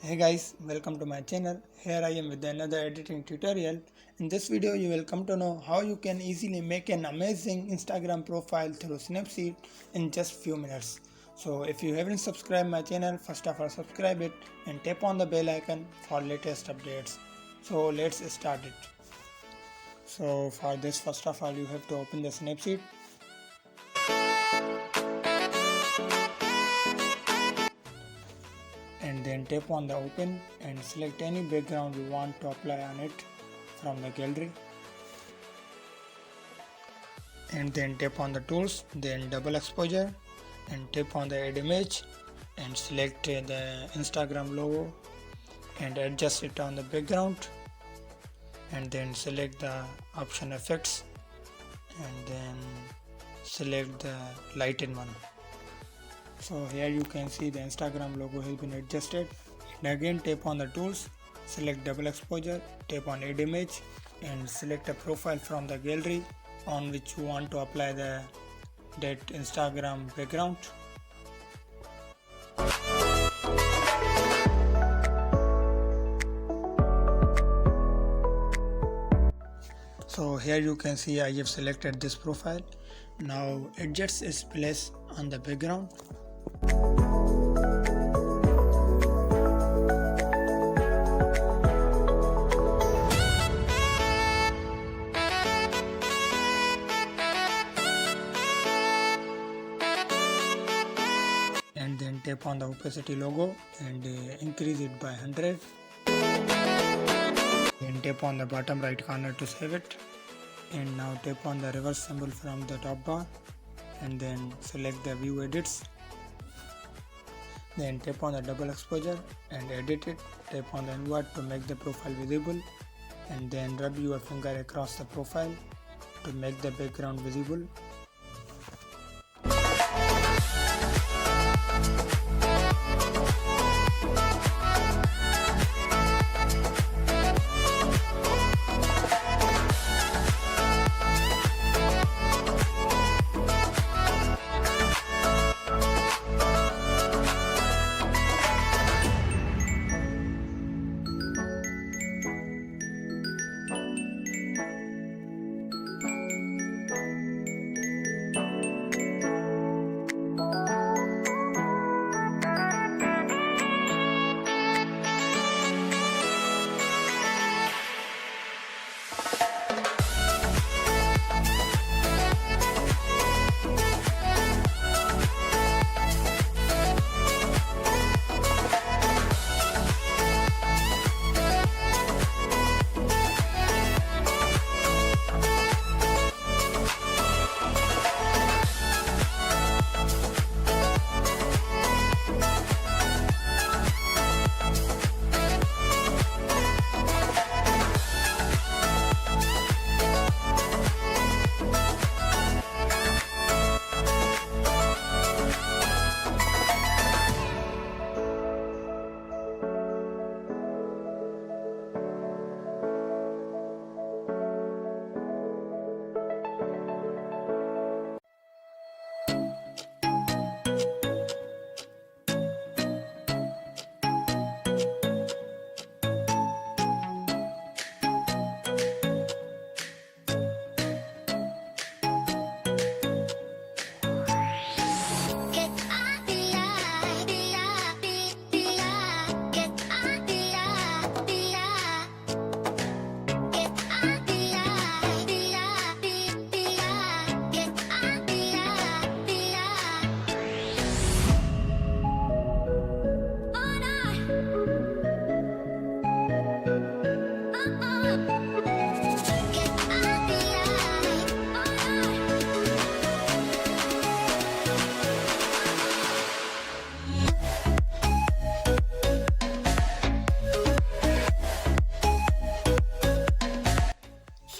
Hey guys, welcome to my channel. Here I am with another editing tutorial. In this video you will come to know how you can easily make an amazing Instagram profile through Snapseed in just few minutes. So if you haven't subscribed my channel, first of all subscribe it and tap on the bell icon for latest updates. So let's start it. So for this, first of all you have to open the Snapseed. And then tap on the open and select any background you want to apply on it from the gallery, and then tap on the tools, then double exposure and tap on the add image and select the Instagram logo and adjust it on the background, and then select the option effects and then select the lighten one. So here you can see the Instagram logo has been adjusted, and again tap on the tools, select double exposure, tap on add image and select a profile from the gallery on which you want to apply that Instagram background. So here you can see I have selected this profile. Now adjust its place on the background. And then tap on the opacity logo and increase it by 100. Then tap on the bottom right corner to save it. And now tap on the reverse symbol from the top bar and then select the view edits. Then tap on the double exposure and edit it. Tap on the invert to make the profile visible and then rub your finger across the profile to make the background visible.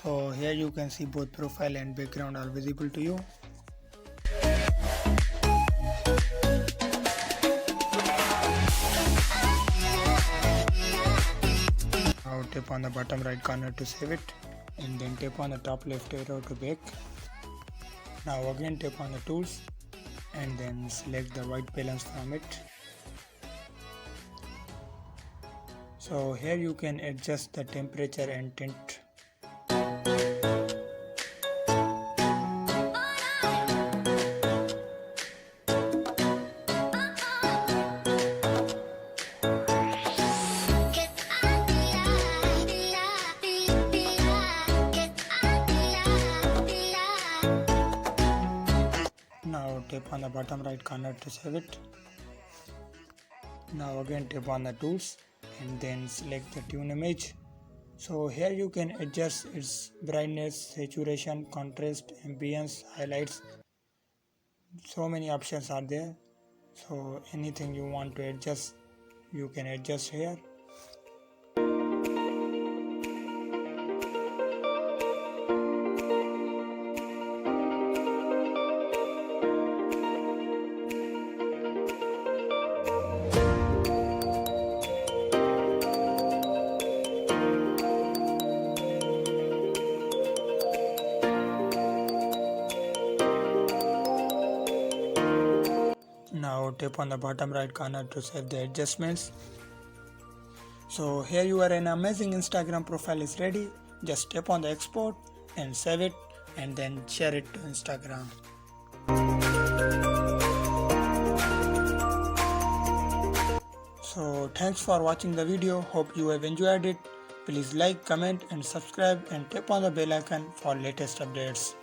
So here you can see both profile and background are visible to you. Now tap on the bottom right corner to save it and then tap on the top left arrow to back. Now again tap on the tools and then select the white balance from it So here you can adjust the temperature and tint. Now tap on the bottom right corner to save it. Now again tap on the tools and then select the tune image. So here you can adjust its brightness, saturation, contrast, ambience, highlights. So many options are there. So anything you want to adjust, you can adjust here. Now tap on the bottom right corner to save the adjustments. So here your an amazing Instagram profile is ready. Just tap on the export and save it and then share it to Instagram. So thanks for watching the video. Hope you have enjoyed it. Please like, comment and subscribe and tap on the bell icon for latest updates.